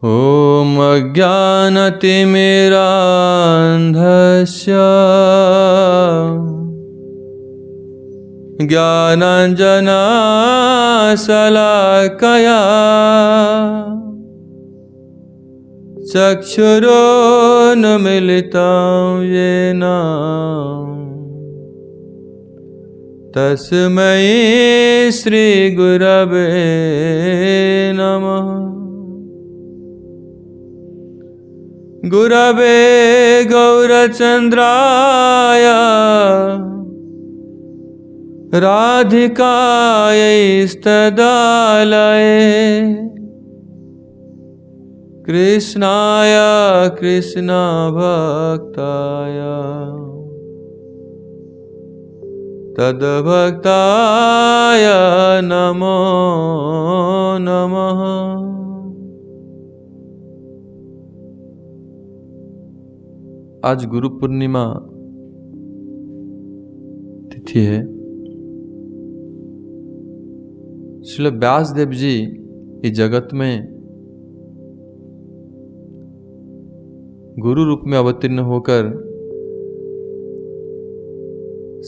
ॐ अज्ञानतिमिरान्धस्य ज्ञानाञ्जनशलाकया चक्षुरोन्मीलितं येन तस्मै श्रीगुरवे नमः। गुरवे गौरचन्द्राय राधिकायैस्तदालये कृष्णाय कृष्णभक्ताय तद्भक्ताय नमो नमः। आज गुरु पूर्णिमा तिथि है। श्रील व्यासदेव जी इस जगत में गुरु रूप में अवतीर्ण होकर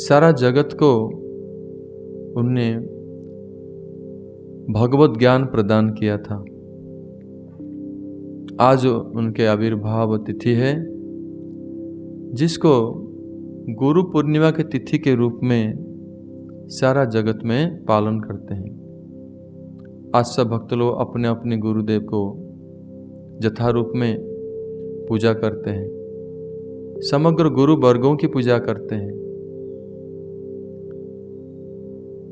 सारा जगत को उनने भगवत ज्ञान प्रदान किया था। आज उनके आविर्भाव तिथि है, जिसको गुरु पूर्णिमा के तिथि के रूप में सारा जगत में पालन करते हैं। आज सब भक्त लोग अपने अपने गुरुदेव को यथारूप में पूजा करते हैं, समग्र गुरु वर्गों की पूजा करते हैं।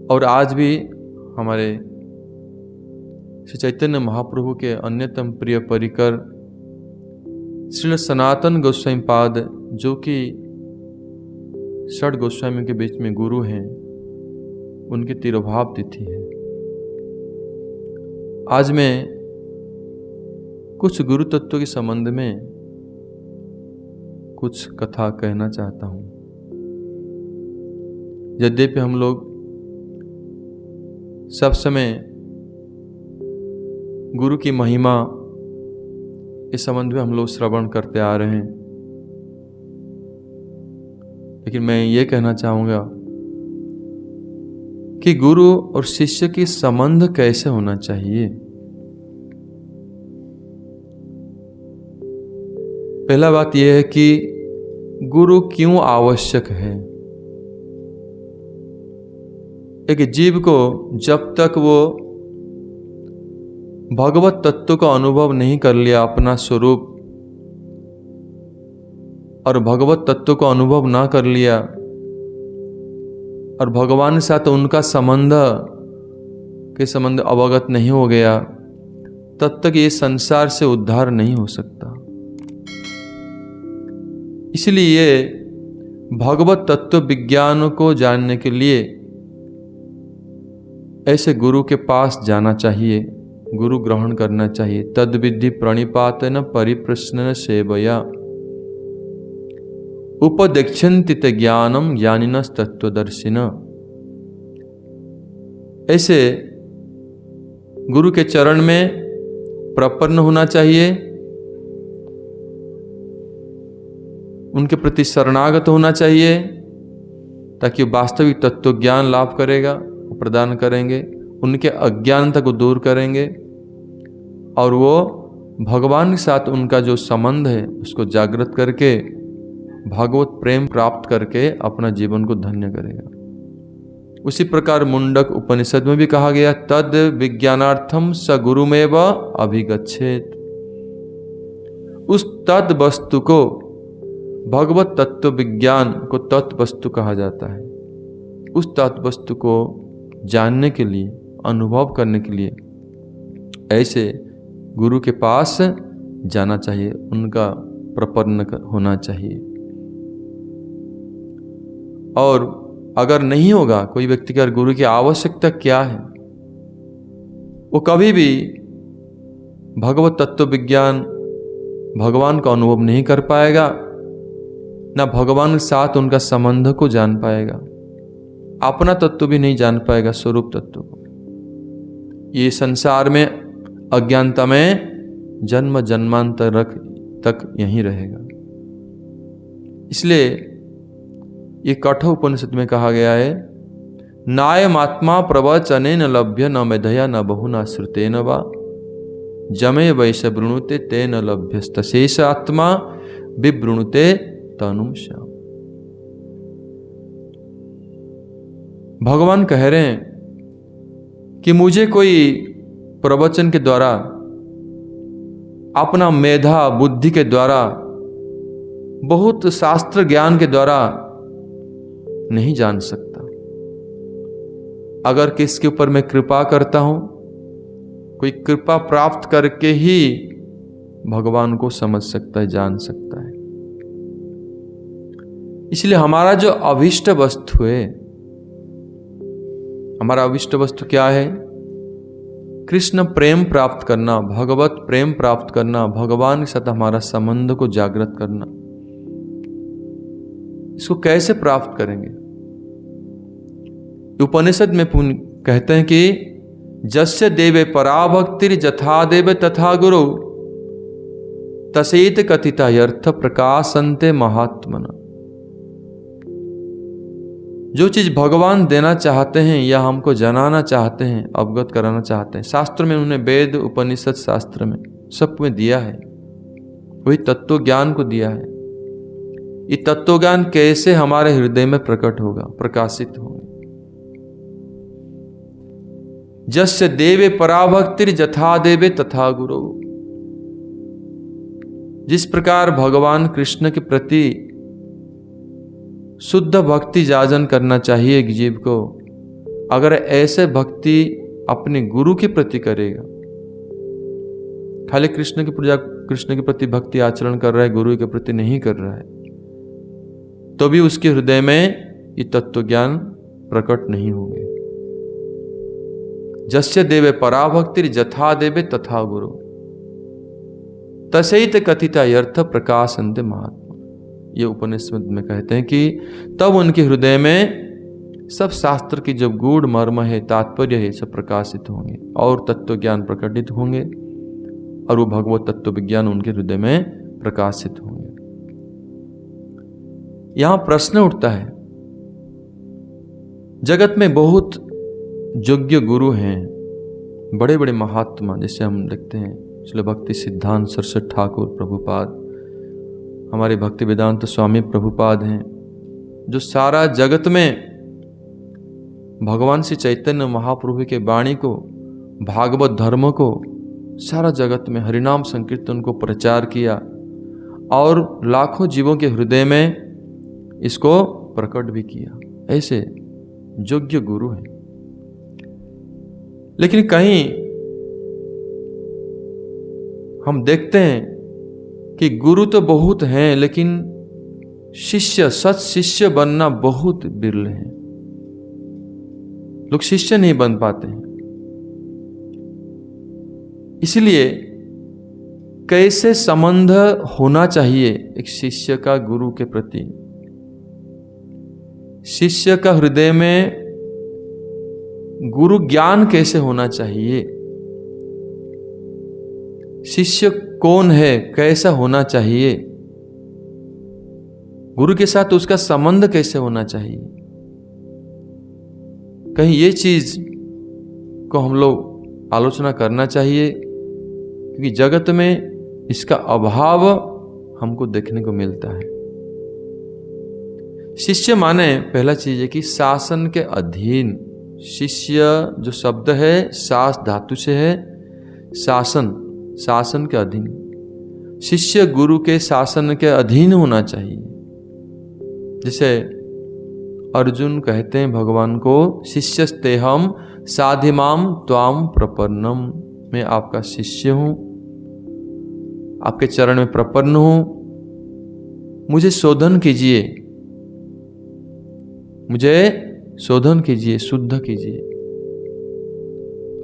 और आज भी हमारे श्री चैतन्य महाप्रभु के अन्यतम प्रिय परिकर श्रील सनातन गोस्वामी पाद, जो कि षड गोस्वामियों के बीच में गुरु हैं, उनकी तिरोभाव तिथि है। आज मैं कुछ गुरु तत्व के संबंध में कुछ कथा कहना चाहता हूँ। यद्यपि हम लोग सब समय गुरु की महिमा इस संबंध में हम लोग श्रवण करते आ रहे हैं, लेकिन मैं ये कहना चाहूँगा कि गुरु और शिष्य की संबंध कैसे होना चाहिए। पहला बात यह है कि गुरु क्यों आवश्यक है। एक जीव को जब तक वो भगवत तत्व का अनुभव नहीं कर लिया, अपना स्वरूप और भगवत तत्व को अनुभव ना कर लिया और भगवान के साथ उनका संबंध अवगत नहीं हो गया, तब तक ये संसार से उद्धार नहीं हो सकता। इसलिए भगवत तत्व विज्ञान को जानने के लिए ऐसे गुरु के पास जाना चाहिए, गुरु ग्रहण करना चाहिए। तद विधि प्रणिपातेन परिप्रश्नेन सेवया उपदेक्षन्ति ते ज्ञानम ज्ञानिनस् तत्वदर्शिन। ऐसे गुरु के चरण में प्रपन्न होना चाहिए, उनके प्रति शरणागत होना चाहिए, ताकि वास्तविक तत्व ज्ञान लाभ करेगा, प्रदान करेंगे, उनके अज्ञानता को दूर करेंगे और वो भगवान के साथ उनका जो संबंध है उसको जागृत करके भगवत प्रेम प्राप्त करके अपना जीवन को धन्य करेगा। उसी प्रकार मुंडक उपनिषद में भी कहा गया, तद विज्ञानार्थम स गुरुमेव अभिगच्छेत। उस तद वस्तु को, भगवत तत्व विज्ञान को तत्व वस्तु कहा जाता है। उस तत्व वस्तु को जानने के लिए, अनुभव करने के लिए ऐसे गुरु के पास जाना चाहिए, उनका प्रपन्न होना चाहिए। और अगर नहीं होगा, कोई व्यक्ति का गुरु की आवश्यकता क्या है, वो कभी भी भगवत तत्व विज्ञान, भगवान का अनुभव नहीं कर पाएगा, ना भगवान के साथ उनका संबंध को जान पाएगा, अपना तत्व भी नहीं जान पाएगा, स्वरूप तत्व को। ये संसार में अज्ञानता में जन्म जन्मांतर तक यहीं रहेगा। इसलिए ये कठोर उपनिषद में कहा गया है, नायमात्मा प्रवचनेन लभ्य न मेधया न बहुना श्रुतेन वा जमे वैश वृणुते तेन लभ्यस्तशेष आत्मा विवृणुते तनुम श्याम। भगवान कह रहे हैं कि मुझे कोई प्रवचन के द्वारा, अपना मेधा बुद्धि के द्वारा, बहुत शास्त्र ज्ञान के द्वारा नहीं जान सकता। अगर किसके ऊपर मैं कृपा करता हूं, कोई कृपा प्राप्त करके ही भगवान को समझ सकता है, जान सकता है। इसलिए हमारा जो अभिष्ट वस्तु है, हमारा अभिष्ट वस्तु क्या है? कृष्ण प्रेम प्राप्त करना, भगवत प्रेम प्राप्त करना, भगवान के साथ हमारा संबंध को जागृत करना। इसको कैसे प्राप्त करेंगे? उपनिषद में कहते हैं कि जस्य देवे पराभक्तिर जथा देवे तथा गुरु तसेत कथिता यर्थ प्रकाशन्ते महात्मना। जो चीज भगवान देना चाहते हैं या हमको जनाना चाहते हैं, अवगत कराना चाहते हैं, शास्त्र में उन्होंने वेद उपनिषद शास्त्र में सब में दिया है, वही तत्व ज्ञान को दिया है। ये तत्व ज्ञान कैसे हमारे हृदय में प्रकट होगा, प्रकाशित होगा? जस्य देवे पराभक्तिर जथा देवे तथा गुरु। जिस प्रकार भगवान कृष्ण के प्रति शुद्ध भक्ति जाजन करना चाहिए एक जीव को, अगर ऐसे भक्ति अपने गुरु के प्रति करेगा, खाली कृष्ण की पूजा, कृष्ण के प्रति भक्ति आचरण कर रहा है, गुरु के प्रति नहीं कर रहा है, तो भी उसके हृदय में ये तत्व ज्ञान प्रकट नहीं होंगे। जस्य देवे पराभक्तिर जथा देवे तथा गुरु तसैत कथिता यर्थ प्रकाशन्ते महात्मा। ये उपनिषद में कहते हैं कि तब उनके हृदय में सब शास्त्र की जो गूढ़ मर्म है, तात्पर्य है, सब प्रकाशित होंगे और तत्व ज्ञान प्रकटित होंगे और वो भगवत तत्व विज्ञान उनके हृदय में प्रकाशित होंगे। यहां प्रश्न उठता है, जगत में बहुत योग्य गुरु हैं, बड़े बड़े महात्मा, जैसे हम देखते हैं श्रील भक्ति सिद्धांत सरस्वती ठाकुर प्रभुपाद, हमारे भक्ति वेदांत स्वामी प्रभुपाद हैं, जो सारा जगत में भगवान श्री चैतन्य महाप्रभु के वाणी को, भागवत धर्म को सारा जगत में हरिनाम संकीर्तन को प्रचार किया और लाखों जीवों के हृदय में इसको प्रकट भी किया। ऐसे योग्य गुरु हैं। लेकिन कहीं हम देखते हैं कि गुरु तो बहुत हैं, लेकिन शिष्य, सच शिष्य बनना बहुत विरल है। लोग शिष्य नहीं बन पाते हैं। इसलिए कैसे संबंध होना चाहिए एक शिष्य का गुरु के प्रति? शिष्य का हृदय में गुरु ज्ञान कैसे होना चाहिए? शिष्य कौन है, कैसा होना चाहिए? गुरु के साथ उसका संबंध कैसे होना चाहिए? कहीं ये चीज को हम लोग आलोचना करना चाहिए, क्योंकि जगत में इसका अभाव हमको देखने को मिलता है। शिष्य माने पहला चीज है कि शासन के अधीन। शिष्य जो शब्द है शास धातु से है, शासन, शासन के अधीन। शिष्य गुरु के शासन के अधीन होना चाहिए। जैसे अर्जुन कहते हैं भगवान को, शिष्यस्तेहम साधिमाम त्वाम प्रपन्नम, मैं आपका शिष्य हूं, आपके चरण में प्रपन्न हूं, मुझे शोधन कीजिए, मुझे शोधन कीजिए, शुद्ध कीजिए,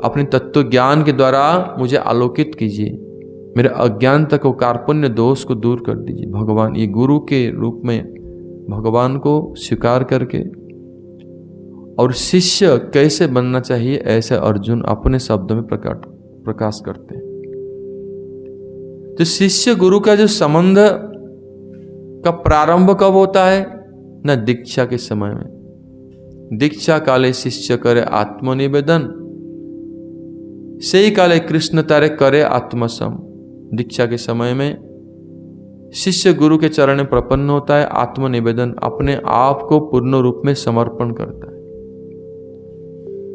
अपने तत्व ज्ञान के द्वारा मुझे आलोकित कीजिए, मेरे अज्ञानता को, कार्पण्य दोष को दूर कर दीजिए। भगवान ये गुरु के रूप में भगवान को स्वीकार करके, और शिष्य कैसे बनना चाहिए ऐसे अर्जुन अपने शब्द में प्रकाश करते हैं। तो शिष्य गुरु का जो संबंध का प्रारंभ कब होता है? न दीक्षा के समय में। दीक्षा काले शिष्य करे आत्मनिवेदन, से ही काले कृष्ण तारे करे आत्मसम। दीक्षा के समय में शिष्य गुरु के चरण में प्रपन्न होता है, आत्मनिवेदन, अपने आप को पूर्ण रूप में समर्पण करता है।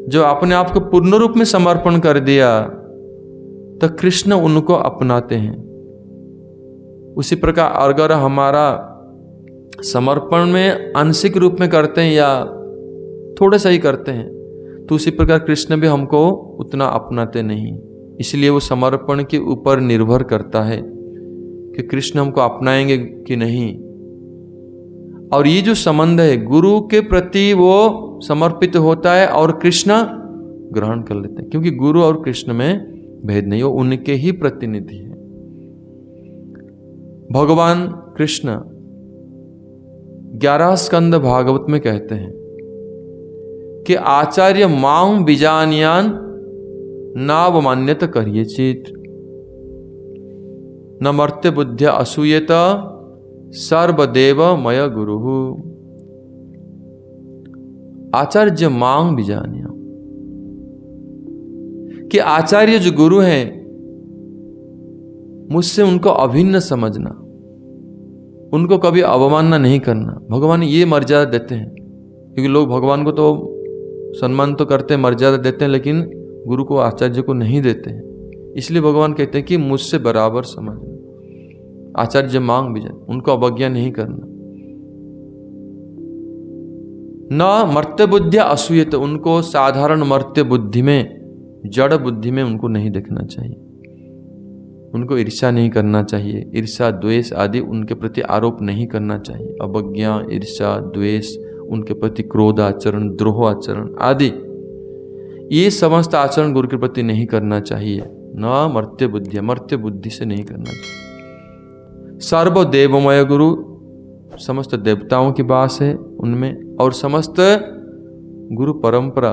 जो अपने आप को पूर्ण रूप में समर्पण कर दिया तो कृष्ण उनको अपनाते हैं। उसी प्रकार अगर हमारा समर्पण में आंशिक रूप में करते हैं या थोड़ा सा ही करते हैं, तो उसी प्रकार कृष्ण भी हमको उतना अपनाते नहीं। इसलिए वो समर्पण के ऊपर निर्भर करता है कि कृष्ण हमको अपनाएंगे कि नहीं। और ये जो संबंध है, गुरु के प्रति वो समर्पित होता है और कृष्ण ग्रहण कर लेते हैं, क्योंकि गुरु और कृष्ण में भेद नहीं, वो उनके ही प्रतिनिधि है। भगवान कृष्ण 11 स्कंद भागवत में कहते हैं कि आचार्य मां बीजानियान नावमान्यत करिए चित, न मर्त्य बुद्ध्या असूयत सर्वदेव मय गुरु। आचार्य मांग बीजानिया, कि आचार्य जो गुरु हैं मुझसे उनको अभिन्न समझना, उनको कभी अवमानना नहीं करना। भगवान ये मर्यादा देते हैं, क्योंकि लोग भगवान को तो सम्मान तो करते हैं, मर्यादा देते हैं, लेकिन गुरु को, आचार्य को नहीं देते हैं। इसलिए भगवान कहते हैं कि मुझसे बराबर समझना। आचार्य मांग भी जाए, उनको अवज्ञा नहीं करना। न मर्त्य बुद्धिया असूयत, उनको साधारण मर्त्य बुद्धि में, जड़ बुद्धि में उनको नहीं देखना चाहिए। उनको ईर्ष्या नहीं करना चाहिए, ईर्ष्या द्वेष आदि उनके प्रति आरोप नहीं करना चाहिए। अवज्ञा, ईर्ष्या, द्वेष, उनके प्रति क्रोध आचरण, द्रोह आचरण आदि, ये समस्त आचरण गुरु के प्रति नहीं करना चाहिए। न मर्त्य बुद्धि, मर्त्य बुद्धि से नहीं करना चाहिए। सर्वदेवमय गुरु, समस्त देवताओं की वास है उनमें, और समस्त गुरु परंपरा,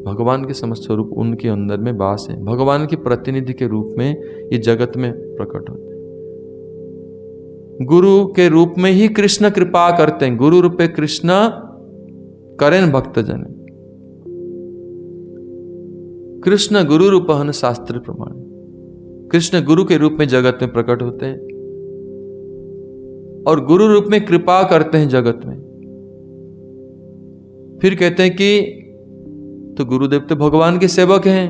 भगवान के समस्त स्वरूप उनके अंदर में वास है। भगवान के प्रतिनिधि के रूप में ये जगत में प्रकट होते हैं। गुरु के रूप में ही कृष्ण कृपा करते हैं। गुरु रूपे कृष्ण करें भक्त जन, कृष्ण गुरु रूपहन शास्त्र प्रमाण। कृष्ण गुरु के रूप में जगत में प्रकट होते हैं और गुरु रूप में कृपा करते हैं जगत में। फिर कहते हैं कि तो गुरुदेव तो भगवान के सेवक हैं।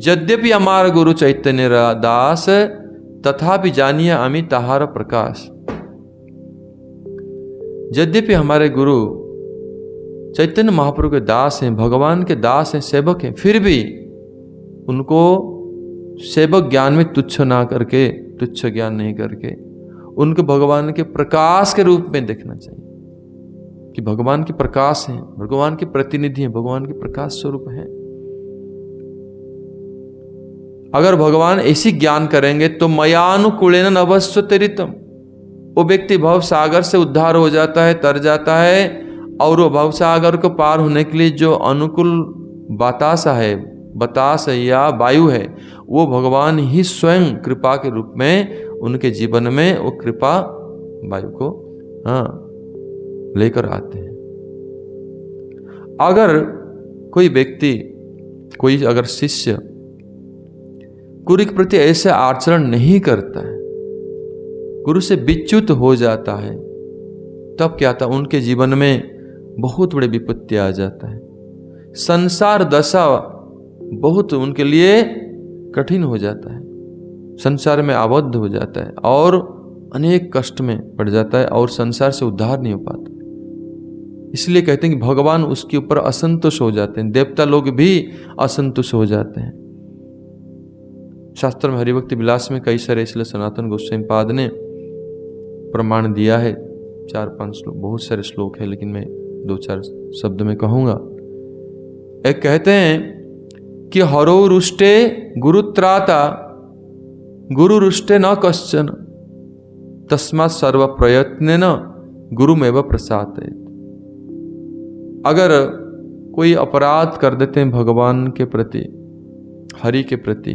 यद्यपि हमारा गुरु चैतन्य दास, तथापि जानिए अमी ताहार प्रकाश। यद्यपि हमारे गुरु चैतन्य महाप्रभु के दास हैं, भगवान के दास हैं, सेवक हैं, फिर भी उनको सेवक ज्ञान में तुच्छ ना करके, तुच्छ ज्ञान नहीं करके, उनको भगवान के प्रकाश के रूप में देखना चाहिए कि भगवान के प्रकाश हैं, भगवान के प्रतिनिधि हैं, भगवान के प्रकाश स्वरूप हैं। अगर भगवान ऐसी ज्ञान करेंगे तो मयानुकूलेन नभस्वतरितम, वो व्यक्ति भव सागर से उद्धार हो जाता है, तर जाता है, और वो भव सागर को पार होने के लिए जो अनुकूल बतास है या वायु है, वो भगवान ही स्वयं कृपा के रूप में उनके जीवन में वो कृपा वायु को लेकर आते हैं। अगर कोई व्यक्ति, कोई अगर शिष्य गुरु के प्रति ऐसे आचरण नहीं करता है, गुरु से विच्युत हो जाता है, तब क्या था, उनके जीवन में बहुत बड़ी विपत्ति आ जाता है। संसार दशा बहुत उनके लिए कठिन हो जाता है, संसार में आबद्ध हो जाता है और अनेक कष्ट में पड़ जाता है और संसार से उद्धार नहीं हो पाता। इसलिए कहते हैं कि भगवान उसके ऊपर असंतुष्ट हो जाते हैं, देवता लोग भी असंतुष्ट हो जाते हैं। शास्त्र में हरिभक्ति विलास में कई सारे, इसलिए सनातन गोस्वामी पाद ने प्रमाण दिया है, 4-5 श्लोक, बहुत सारे श्लोक है, लेकिन मैं 2-4 शब्द में कहूंगा। एक कहते हैं कि हरो रुष्टे गुरुत्राता गुरु रुष्टे न कश्चन तस्मात् सर्व प्रयत्नेन गुरुमेव प्रसादयेत्। अगर कोई अपराध कर देते हैं भगवान के प्रति, हरि के प्रति,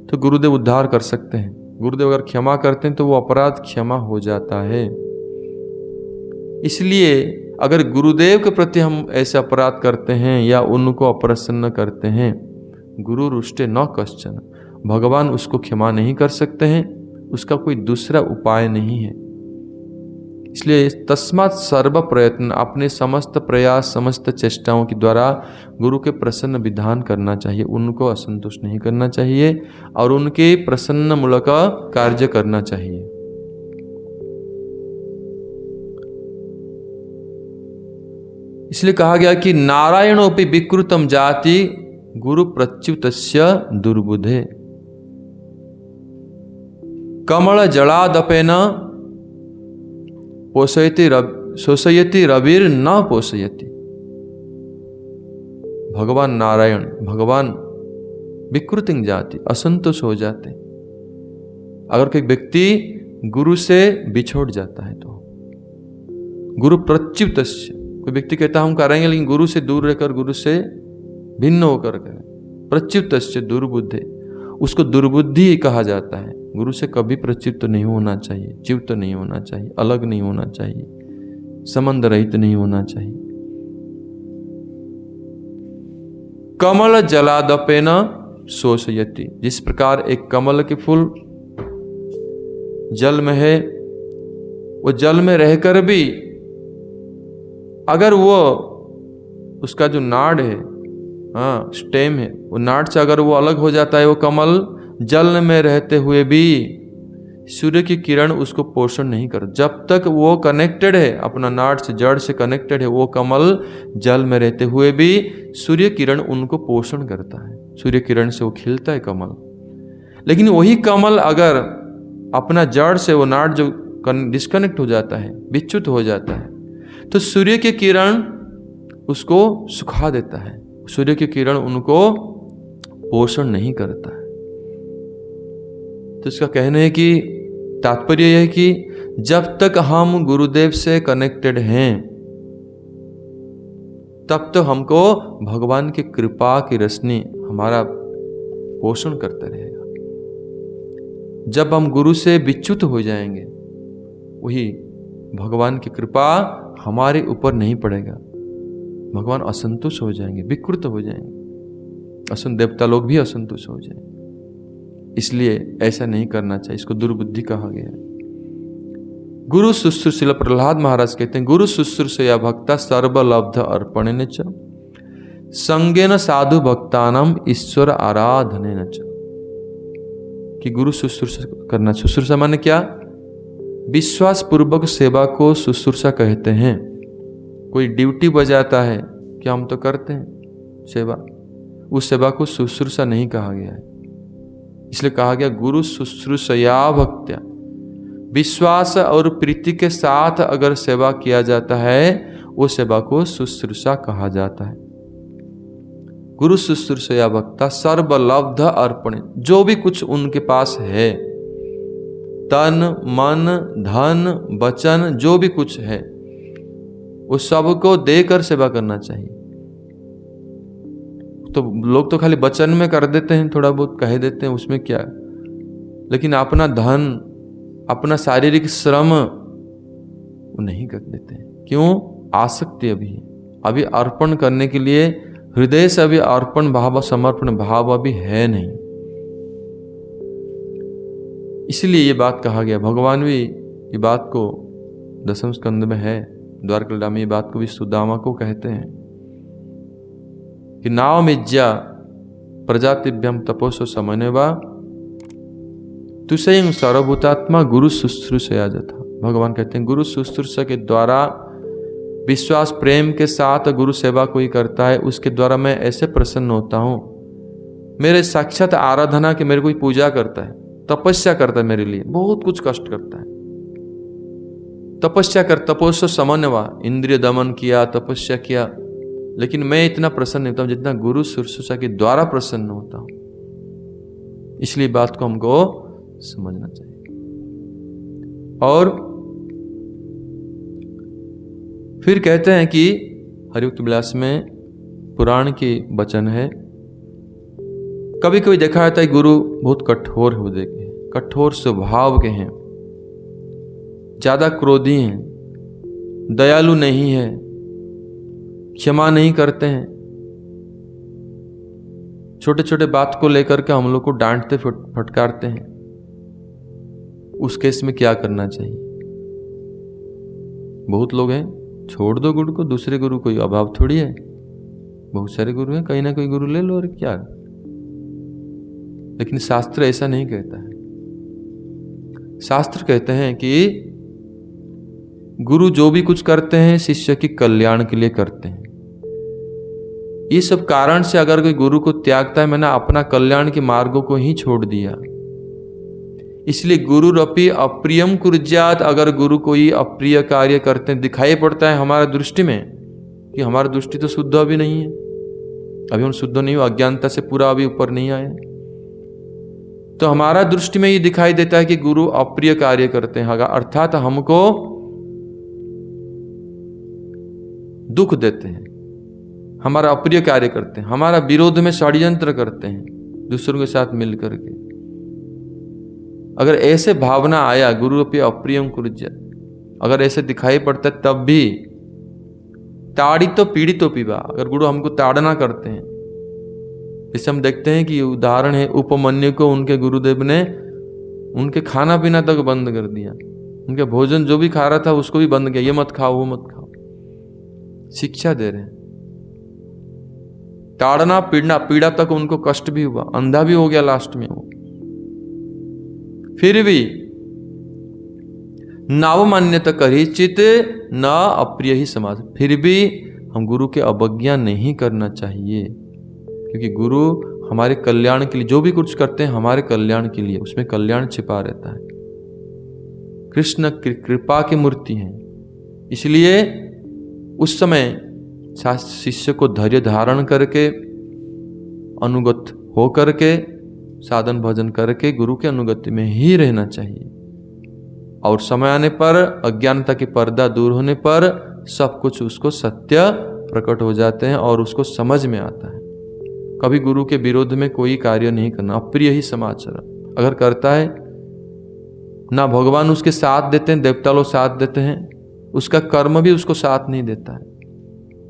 तो गुरुदेव उद्धार कर सकते हैं। गुरुदेव अगर क्षमा करते हैं तो वो अपराध क्षमा हो जाता है। इसलिए अगर गुरुदेव के प्रति हम ऐसे अपराध करते हैं या उनको अप्रसन्न करते हैं, गुरु रुष्टे न कश्चन, भगवान उसको क्षमा नहीं कर सकते हैं, उसका कोई दूसरा उपाय नहीं है। इसलिए तस्मात् सर्व प्रयत्न, अपने समस्त प्रयास समस्त चेष्टाओं के द्वारा गुरु के प्रसन्न विधान करना चाहिए, उनको असंतुष्ट नहीं करना चाहिए और उनके प्रसन्न मूलक कार्य करना चाहिए। इसलिए कहा गया कि नारायणोपि विकृतम जाति गुरु प्रच्युतस्य दुर्बुधे, कमल जलादपेन शोषयति रविर न पोषयति। भगवान नारायण, भगवान विकृतिं जाति, असंतोष हो जाते। अगर कोई व्यक्ति गुरु से बिछोड़ जाता है तो गुरु प्रच्युतस्य, कोई व्यक्ति कहता हम करेंगे लेकिन गुरु से दूर रहकर, गुरु से भिन्न होकर करें, प्रच्युतस्य दुर्बुद्धे, उसको दुर्बुद्धि कहा जाता है। गुरु से कभी प्रच्युत नहीं होना चाहिए, च्युत नहीं होना चाहिए, अलग नहीं होना चाहिए, संबंध रहित नहीं होना चाहिए। कमल जलादपेन शोषयति, जिस प्रकार एक कमल के फूल जल में है, वो जल में रहकर भी अगर वो उसका जो नाड़ है, स्टेम है, वो नाड़ से अगर वो अलग हो जाता है, वो कमल जल में रहते हुए भी सूर्य की किरण उसको पोषण नहीं कर। जब तक वो कनेक्टेड है अपना नाड़ से, जड़ से कनेक्टेड है, वो कमल जल में रहते हुए भी सूर्य किरण उनको पोषण करता है। सूर्य किरण से वो खिलता है कमल। लेकिन वही कमल अगर अपना जड़ से, वो नाड़ जो डिस्कनेक्ट हो जाता है, विच्युत हो जाता है, तो सूर्य की किरण उसको सुखा देता है। सूर्य की किरण उनको पोषण नहीं करता है। तो इसका कहना है कि तात्पर्य यह है कि जब तक हम गुरुदेव से कनेक्टेड हैं तब तो हमको भगवान की कृपा की रोशनी हमारा पोषण करता रहेगा। जब हम गुरु से विच्युत हो जाएंगे, वही भगवान की कृपा हमारे ऊपर नहीं पड़ेगा, भगवान असंतुष्ट हो जाएंगे, विकृत हो जाएंगे, देवता लोग भी असंतुष्ट हो जाएंगे। इसलिए ऐसा नहीं करना चाहिए, इसको दुर्बुद्धि कहा गया है। गुरु शुश्रूषा, प्रहलाद महाराज कहते हैं, गुरु शुश्रूषया भक्ता सर्वलब्ध अर्पणेन च संगेन साधु भक्तानाम ईश्वर आराधनेन च। कि गुरु शुश्रूषा करना, शुश्रूषा माने क्या? विश्वास पूर्वक सेवा को शुश्रूषा कहते हैं। कोई ड्यूटी बजाता है कि हम तो करते हैं सेवा, उस सेवा को शुश्रूषा नहीं कहा गया है। इसलिए कहा गया गुरु शुश्रूषया भक्त्या, विश्वास और प्रीति के साथ अगर सेवा किया जाता है वो सेवा को शुश्रूषा कहा जाता है। गुरु शुश्रूषया भक्ता सर्वलब्ध अर्पण, जो भी कुछ उनके पास है, तन मन धन वचन जो भी कुछ है, वो सबको देकर सेवा करना चाहिए। तो लोग तो खाली वचन में कर देते हैं, थोड़ा बहुत कह देते हैं, उसमें क्या, लेकिन अपना धन अपना शारीरिक श्रम वो नहीं कर देते हैं। क्यों? आसक्ति अभी अर्पण करने के लिए हृदय से अभी अर्पण भाव समर्पण भाव अभी है नहीं। इसलिए ये बात कहा गया। भगवान भी ये बात को दसम स्कंद में है, द्वारका में ये बात को भी सुदामा को कहते हैं कि नाव मिज्या प्रजातिभ्यम तपोसो समन्वय तुषयं सर्वभूतात्मा गुरु शुश्रूषया जथा। भगवान कहते हैं गुरु शुश्रूषा के द्वारा, विश्वास प्रेम के साथ गुरु सेवा कोई करता है, उसके द्वारा मैं ऐसे प्रसन्न होता हूँ। मेरे साक्षात आराधना के, मेरे कोई पूजा करता है, तपस्या करता है, मेरे लिए बहुत कुछ कष्ट करता है, तपस्या कर, तपोस्व समन्वय, इंद्रिय दमन किया, तपस्या किया, लेकिन मैं इतना प्रसन्न होता हूँ जितना गुरु शुश्रूषा के द्वारा प्रसन्न होता हूँ। इसलिए बात को हमको समझना चाहिए। और फिर कहते हैं कि हरियुक्त विलास में पुराण की वचन है, कभी कभी देखा जाता है गुरु बहुत कठोर हृदय के हैं, कठोर स्वभाव के हैं, ज्यादा क्रोधी हैं, दयालु नहीं है, क्षमा नहीं करते हैं, छोटे छोटे बात को लेकर के हम लोग को डांटते फटकारते हैं। उस केस में क्या करना चाहिए? बहुत लोग हैं, छोड़ दो गुरु को, दूसरे गुरु कोई अभाव थोड़ी है, बहुत सारे गुरु हैं, कहीं ना कोई गुरु ले लो और क्या। लेकिन शास्त्र ऐसा नहीं कहता है। शास्त्र कहते हैं कि गुरु जो भी कुछ करते हैं शिष्य के कल्याण के लिए करते हैं। ये सब कारण से अगर कोई गुरु को त्यागता है, मैंने अपना कल्याण के मार्गों को ही छोड़ दिया। इसलिए गुरुरपि अप्रियम कुर्यात्, अगर गुरु कोई अप्रिय कार्य करते हैं, दिखाई पड़ता है हमारा दृष्टि में कि हमारा दृष्टि तो शुद्ध अभी नहीं है, अभी हम शुद्ध नहीं हो, अज्ञानता से पूरा अभी ऊपर नहीं आए, तो हमारा दृष्टि में ये दिखाई देता है कि गुरु अप्रिय कार्य करते हैं, अर्थात हमको दुख देते हैं, हमारा अप्रिय कार्य करते हैं, हमारा विरोध में षड्यंत्र करते हैं दूसरों के साथ मिलकर के। अगर ऐसे भावना आया गुरुरपि अप्रियम कुर्यात्, अगर ऐसे दिखाई पड़ता है, तब भी ताड़ितो पीड़ितो पीवा, अगर गुरु हमको ताड़ना करते हैं, जैसे हम देखते हैं कि उदाहरण है उपमन्यु को उनके गुरुदेव ने उनके खाना पीना तक बंद कर दिया, उनके भोजन जो भी खा रहा था उसको भी बंद किया, ये मत खाओ वो मत खाओ, शिक्षा दे रहे हैं। ताड़ना पीड़ा तक उनको कष्ट भी हुआ, अंधा भी हो गया लास्ट में वो। फिर भी नावमान्यता करिचित न अप्रिय ही समाज, फिर भी हम गुरु के अवज्ञा नहीं करना चाहिए, क्योंकि गुरु हमारे कल्याण के लिए जो भी कुछ करते हैं हमारे कल्याण के लिए, उसमें कल्याण छिपा रहता है। कृष्ण कृपा की मूर्ति है, इसलिए उस समय शिष्य को धैर्य धारण करके, अनुगत हो करके, साधन भजन करके गुरु के अनुगति में ही रहना चाहिए। और समय आने पर, अज्ञानता के पर्दा दूर होने पर सब कुछ उसको सत्य प्रकट हो जाते हैं और उसको समझ में आता है। कभी गुरु के विरोध में कोई कार्य नहीं करना, अप्रिय ही समाचार अगर करता है ना, भगवान उसके साथ देते हैं, देवता लोग साथ देते हैं, उसका कर्म भी उसको साथ नहीं देता है,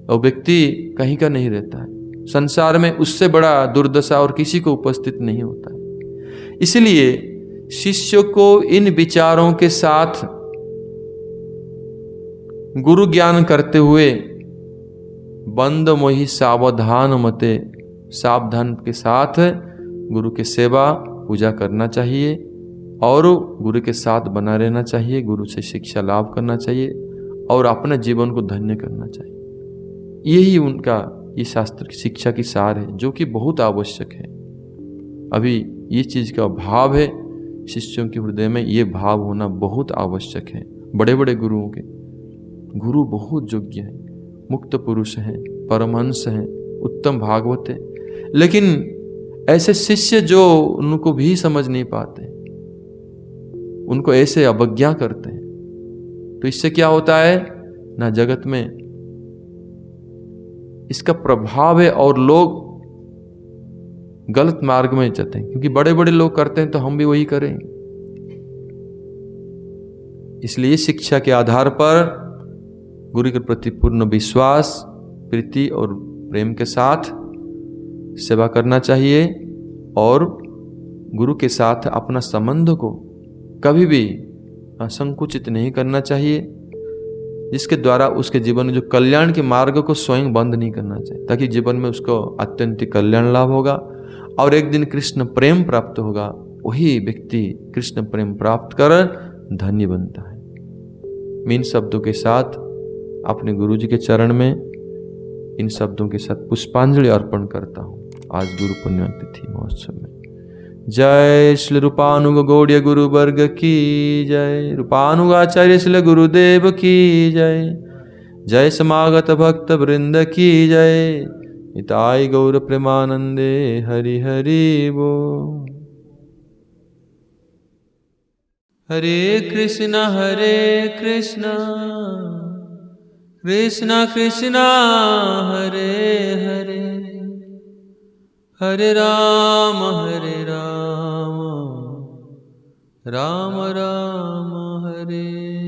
और व्यक्ति कहीं का नहीं रहता है। संसार में उससे बड़ा दुर्दशा और किसी को उपस्थित नहीं होता है। इसलिए शिष्य को इन विचारों के साथ गुरु ज्ञान करते हुए बंद मोहि सावधान मते, सावधान के साथ गुरु की सेवा पूजा करना चाहिए और गुरु के साथ बना रहना चाहिए, गुरु से शिक्षा लाभ करना चाहिए और अपने जीवन को धन्य करना चाहिए। यही उनका ये शास्त्र की शिक्षा की सार है, जो कि बहुत आवश्यक है। अभी ये चीज़ का भाव है शिष्यों के हृदय में, ये भाव होना बहुत आवश्यक है। बड़े बड़े गुरुओं के गुरु बहुत योग्य हैं, मुक्त पुरुष हैं, परमहंस हैं, उत्तम भागवत है, लेकिन ऐसे शिष्य जो उनको भी समझ नहीं पाते, उनको ऐसे अवज्ञा करते हैं, तो इससे क्या होता है ना, जगत में इसका प्रभाव है और लोग गलत मार्ग में जाते हैं, क्योंकि बड़े बड़े लोग करते हैं तो हम भी वही करें। इसलिए शिक्षा के आधार पर गुरु के प्रति पूर्ण विश्वास, प्रीति और प्रेम के साथ सेवा करना चाहिए और गुरु के साथ अपना संबंध को कभी भी संकुचित नहीं करना चाहिए, जिसके द्वारा उसके जीवन में जो कल्याण के मार्ग को स्वयं बंद नहीं करना चाहिए, ताकि जीवन में उसको अत्यंत कल्याण लाभ होगा और एक दिन कृष्ण प्रेम प्राप्त होगा। वही व्यक्ति कृष्ण प्रेम प्राप्त कर धन्य बनता है। मैं इन शब्दों के साथ अपने गुरु जी के चरण में इन शब्दों के साथ पुष्पांजलि अर्पण करता हूँ आज गुरु पुण्यतिथि महोत्सव में। जय श्री रूपानुग गौड़ीय गुरु वर्ग की जय, रूपानुगाचार्य श्री गुरुदेव की जय, जय समागत भक्त वृंद की जय, निताई गौर प्रेमानंदे हरि हरि बोल। हरे कृष्णा कृष्णा कृष्णा हरे हरे, हरे राम राम राम हरे